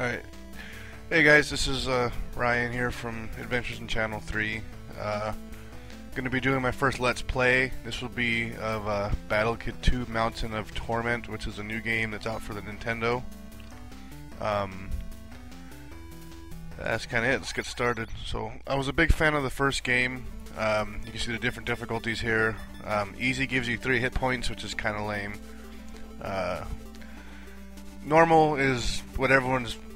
Alright. Hey guys, this is Ryan here from Adventures in Channel 3. Going to be doing my first Let's Play. This will be of Battle Kid 2 Mountain of Torment, which is a new game that's out for the Nintendo. That's kind of it. Let's get started. So, I was a big fan of the first game. You can see the different difficulties here. Easy gives you 3 hit points, which is kind of lame. Normal is what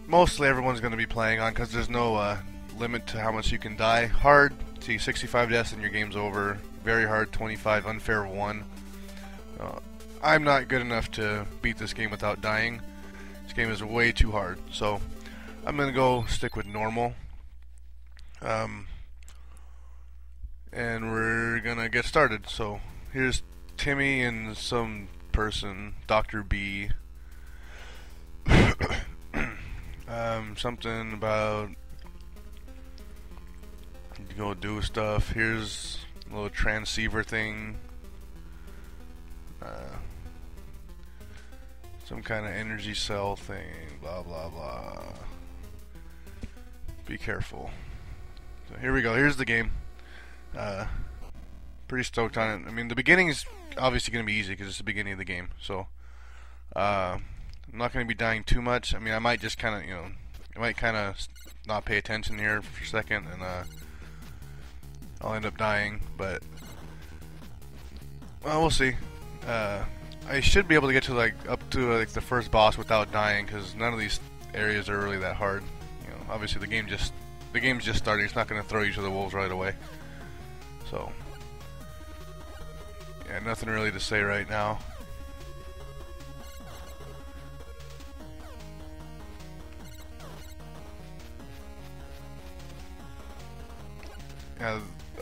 mostly everyone's going to be playing on, because there's no limit to how much you can die. Hard, see 65 deaths and your game's over. Very hard, 25, unfair 1. I'm not good enough to beat this game without dying. This game is way too hard, so I'm going to go stick with normal. And we're going to get started. So here's Timmy and some person, Dr. B. Something about you go do stuff. Here's a little transceiver thing. Some kind of energy cell thing. Blah blah blah. Be careful. So here we go. Here's the game. Pretty stoked on it. I mean, the beginning is obviously going to be easy because it's the beginning of the game. So I'm not going to be dying too much. I mean, I might just kind of, I might kind of not pay attention here for a second, and I'll end up dying, but well, we'll see. I should be able to get to up to the first boss without dying, because none of these areas are really that hard. Obviously the game's just starting. It's not going to throw you to the wolves right away. So yeah, nothing really to say right now.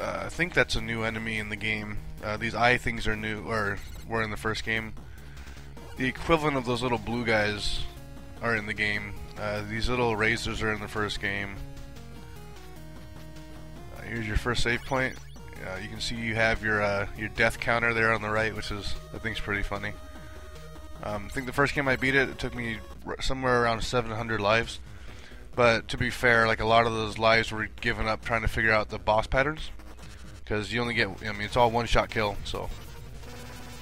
I think that's a new enemy in the game. These eye things are new, or were in the first game. The equivalent of those little blue guys are in the game. These little razors are in the first game. Here's your first save point. You can see you have your death counter there on the right, which is, I think, is pretty funny. I think the first game I beat it took me somewhere around 700 lives. But to be fair, a lot of those lives were given up trying to figure out the boss patterns, because you only get, I mean, it's all one-shot kill, so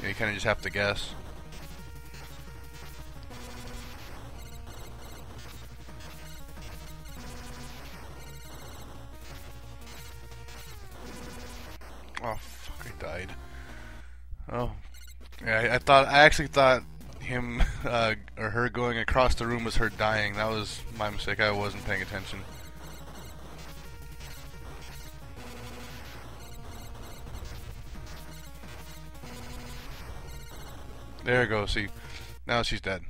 you kind of just have to guess. Oh fuck! I died. Oh, yeah. I actually thought him or her going across the room was her dying. That was my mistake. I wasn't paying attention. There you go. See, now she's dead.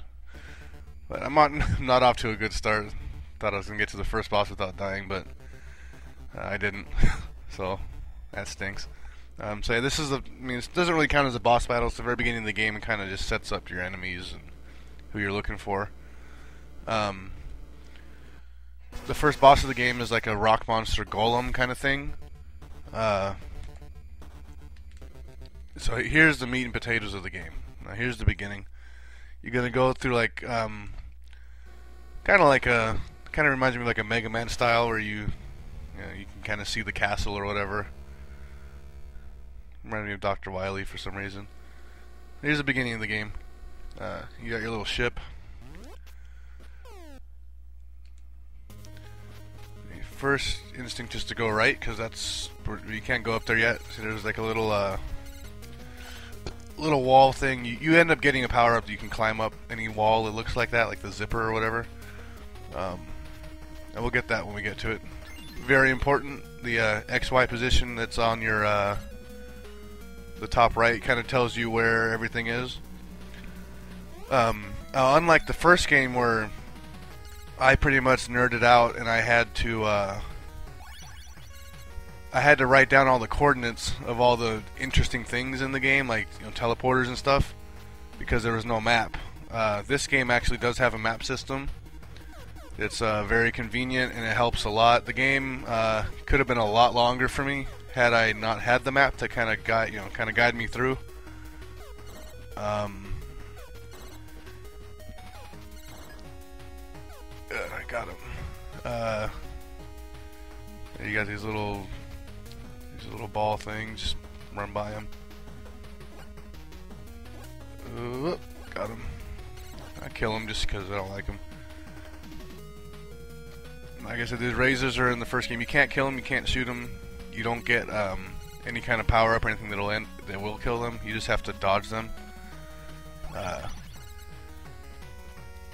But I'm not off to a good start. Thought I was gonna get to the first boss without dying, but I didn't. So that stinks. So yeah, this is I mean, it doesn't really count as a boss battle. It's the very beginning of the game and kind of just sets up your enemies and who you're looking for. The first boss of the game is like a rock monster golem kind of thing. So here's the meat and potatoes of the game. Now here's the beginning. You're gonna go through kind of reminds me of like a Mega Man style, where you can kind of see the castle or whatever. Reminds me of Dr. Wily for some reason. Here's the beginning of the game. You got your little ship. The first instinct is to go right, because you can't go up there yet. See, there's like a little wall thing. You end up getting a power up that you can climb up any wall that looks like that, like the zipper or whatever. And we'll get that when we get to it. Very important. The XY position that's on your the top right kind of tells you where everything is. Unlike the first game, where I pretty much nerded out and I had to write down all the coordinates of all the interesting things in the game, like teleporters and stuff, because there was no map. This game actually does have a map system. It's very convenient and it helps a lot. The game could have been a lot longer for me had I not had the map to kind of guide me through. got him. You got these little ball things. Just run by them. Got him. I kill him just because I don't like him. Like I said, these razors are in the first game. You can't kill them. You can't shoot them. You don't get any kind of power up or anything that will kill them. You just have to dodge them.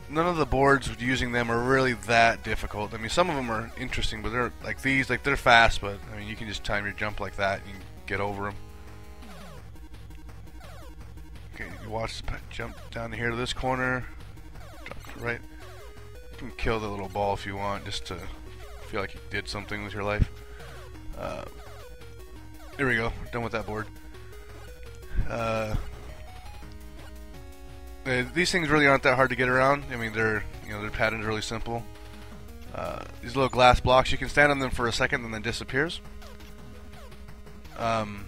None of the boards using them are really that difficult. I mean, some of them are interesting, but they're like these, like they're fast. But I mean, you can just time your jump like that and you can get over them. Okay, you watch the jump down here to this corner. Jump to the right. You can kill the little ball if you want, just to feel like you did something with your life. There we go. We're done with that board. These things really aren't that hard to get around. I mean, their pattern's really simple. These little glass blocks, you can stand on them for a second and then disappears. From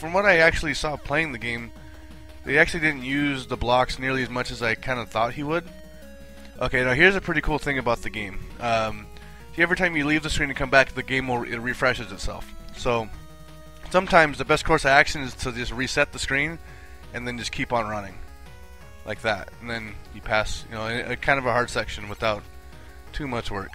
what I actually saw playing the game, they actually didn't use the blocks nearly as much as I kind of thought he would. Okay, now here's a pretty cool thing about the game. Every time you leave the screen and come back, the game it refreshes itself. So sometimes the best course of action is to just reset the screen and then just keep on running like that, and then you pass, a kind of a hard section without too much work.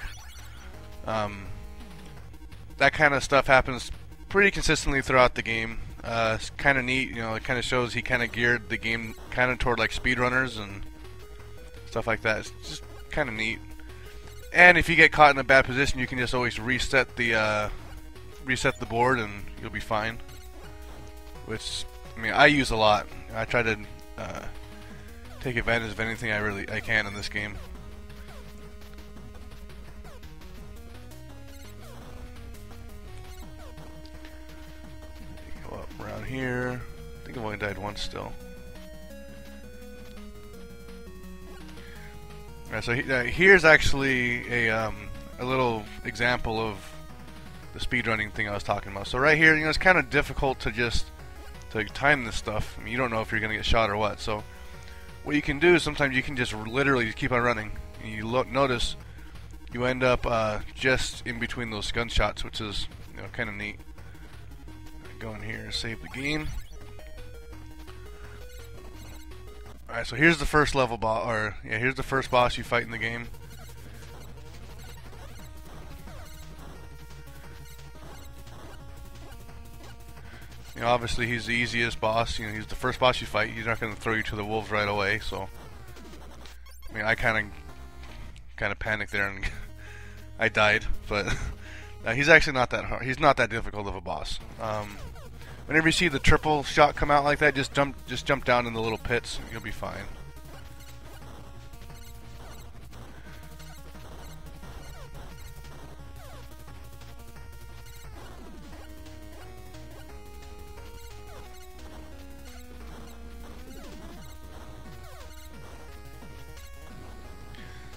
That kind of stuff happens pretty consistently throughout the game. It's kind of neat, it kind of shows he kind of geared the game kind of toward like speedrunners and stuff like that. It's just kind of neat. And if you get caught in a bad position, you can just always reset the board and you'll be fine. Which, I mean, I use a lot. I try to take advantage of anything I can in this game. Go up around here. I think I've only died once still. Alright, so here's actually a little example of the speedrunning thing I was talking about. So right here, it's kind of difficult to time this stuff. I mean, you don't know if you're going to get shot or what. So what you can do is sometimes you can just literally keep on running. And you notice you end up just in between those gunshots, which is kind of neat. Go in here and save the game. Alright, so here's the first level boss, here's the first boss you fight in the game. Obviously he's the easiest boss. He's the first boss you fight. He's not going to throw you to the wolves right away. So, I mean, I kind of panicked there and I died. But he's actually not that hard. He's not that difficult of a boss. Whenever you see the triple shot come out like that, just jump down in the little pits. You'll be fine.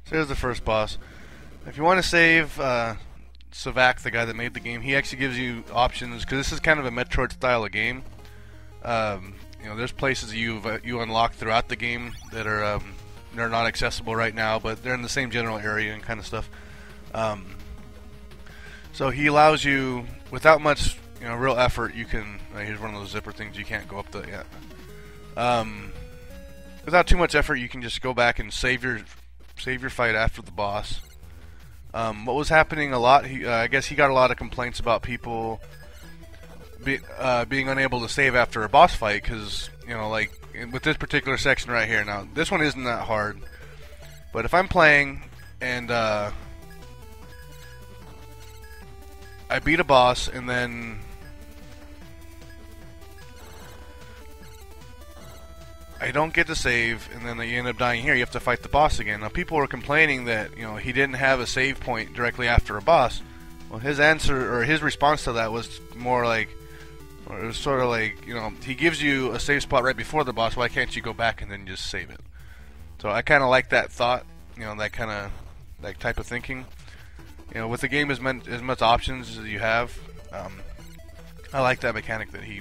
So here's the first boss. If you want to save Savak, the guy that made the game, he actually gives you options, because this is kind of a Metroid style of game. There's places you unlock throughout the game that are they're not accessible right now, but they're in the same general area and kind of stuff. So he allows you, without much real effort, you can. Here's one of those zipper things. You can't go up the without too much effort, you can just go back and save your fight after the boss. What was happening a lot, I guess he got a lot of complaints about people being unable to save after a boss fight, because, like, with this particular section right here, now, this one isn't that hard, but if I'm playing, and, I beat a boss, and then I don't get to save, and then you end up dying here. You have to fight the boss again. Now, people were complaining that he didn't have a save point directly after a boss. Well, his answer, or his response to that, was more like, or it was sort of like, he gives you a save spot right before the boss. Why can't you go back and then just save it? So I kind of like that thought, that type of thinking. With the game as much options as you have, I like that mechanic that he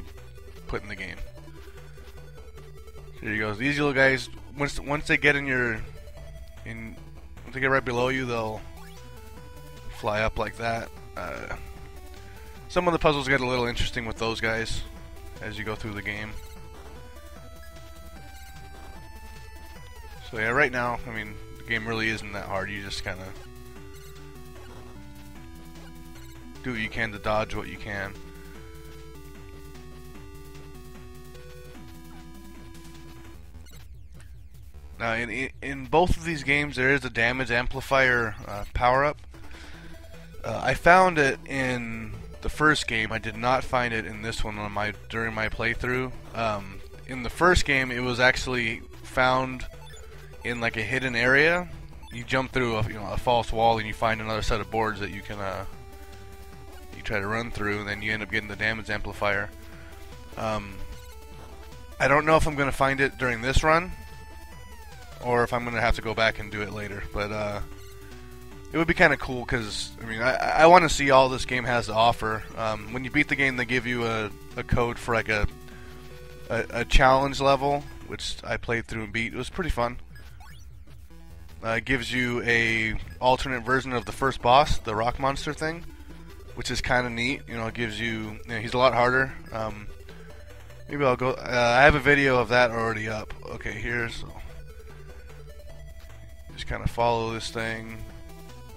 put in the game. There you go. These little guys, once they get in once they get right below you, they'll fly up like that. Some of the puzzles get a little interesting with those guys as you go through the game. So yeah, right now, I mean, the game really isn't that hard. You just kind of do what you can to dodge what you can. Now, in both of these games, there is a damage amplifier power-up. I found it in the first game. I did not find it in this one during my playthrough. In the first game, it was actually found in like a hidden area. You jump through a false wall and you find another set of boards that you can you try to run through, and then you end up getting the damage amplifier. I don't know if I'm going to find it during this run, or if I'm going to have to go back and do it later, but it would be kind of cool, because I mean, I want to see all this game has to offer. When you beat the game, they give you a code for like a challenge level, which I played through and beat. It was pretty fun. It gives you a alternate version of the first boss, the rock monster thing, which is kind of neat. You know, it gives you, he's a lot harder. Maybe I'll go. I have a video of that already up. Okay, here's. Just kind of follow this thing.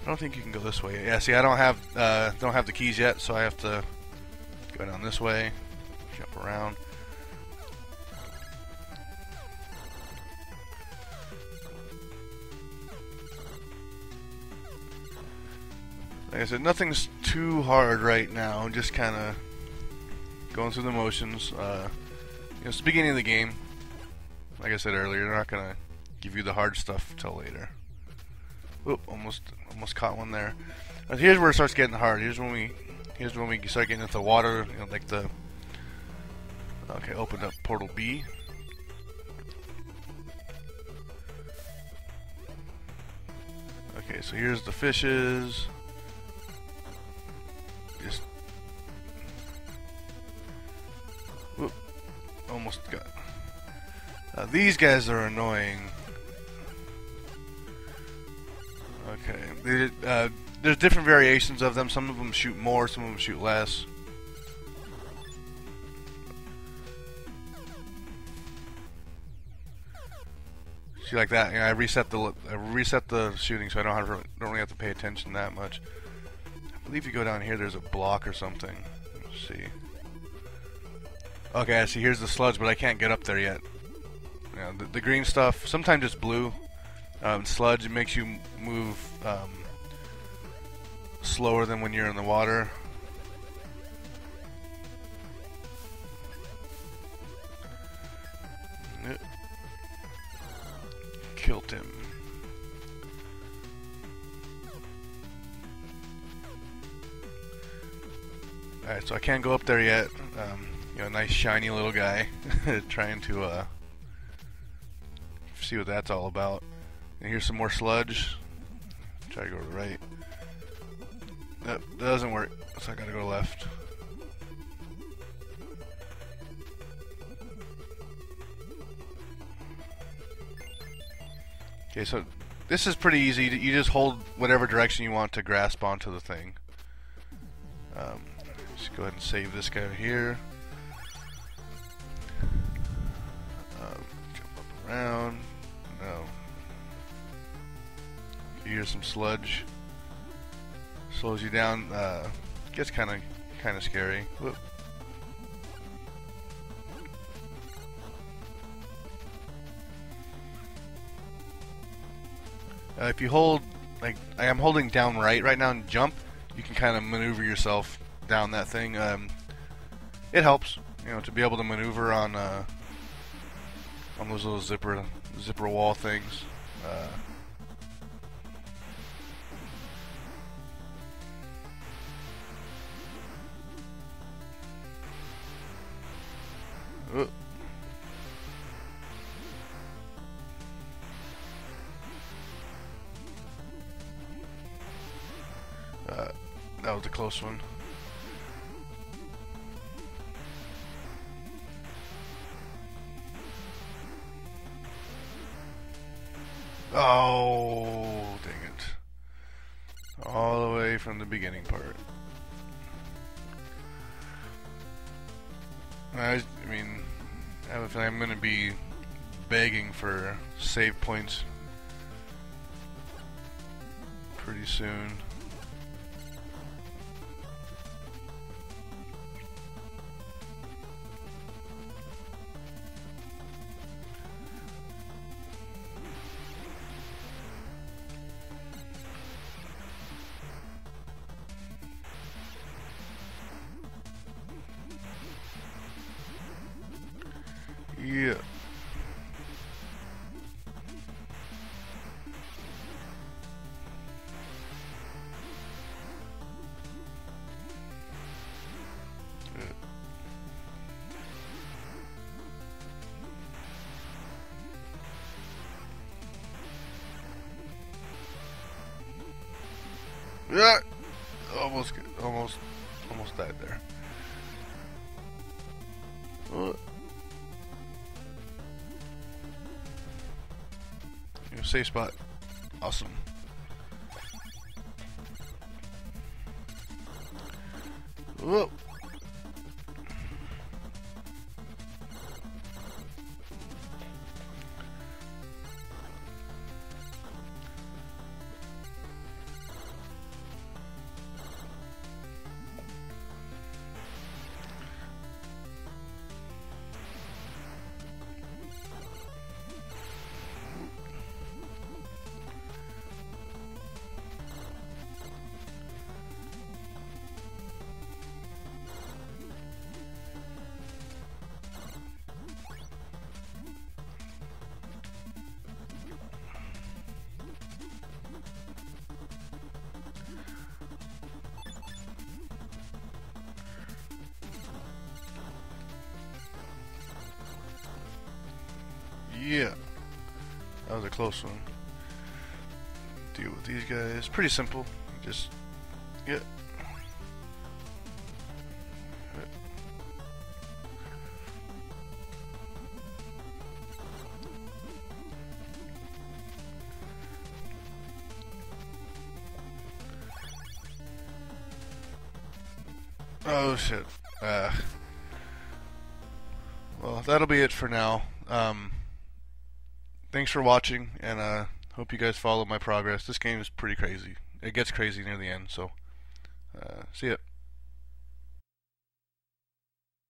I don't think you can go this way. Yeah, see, I don't have the keys yet, so I have to go down this way, jump around. Like I said, nothing's too hard right now. Just kind of going through the motions. It's the beginning of the game. Like I said earlier, they're not gonna give you the hard stuff till later. Oop, almost caught one there. But here's where it starts getting hard. Here's when we start getting into the water. Like the. Okay, opened up portal B. Okay, so here's the fishes. Just. Whoop, almost got. These guys are annoying. Okay, there's different variations of them. Some of them shoot more, some of them shoot less. See, like that. I reset the shooting, so I don't really have to pay attention that much. I believe you go down here, there's a block or something. Let's see. Okay, I see. Here's the sludge, but I can't get up there yet. The green stuff, sometimes it's blue. Sludge, it makes you move slower than when you're in the water. Killed him. Alright, so I can't go up there yet. Nice shiny little guy trying to see what that's all about. And here's some more sludge. Try to go to the right. That doesn't work, so I gotta go left. Okay, so this is pretty easy. You just hold whatever direction you want to grasp onto the thing. Just go ahead and save this guy here. Jump up around. No. Here's some sludge. Slows you down. Gets kind of scary. Whoop. If you hold, like I am holding down right now and jump, you can kind of maneuver yourself down that thing. It helps, to be able to maneuver on those little zipper wall things. That was a close one. Oh, dang it. from the beginning part. I mean, I have a feeling I'm going to be begging for save points pretty soon. Yeah. Yeah. Almost died there. Safe spot. Awesome. Whoa. Yeah, that was a close one. Deal with these guys. Pretty simple. Just, yeah. Oh shit. Well, that'll be it for now. Thanks for watching, and hope you guys follow my progress. This game is pretty crazy. It gets crazy near the end, so see ya.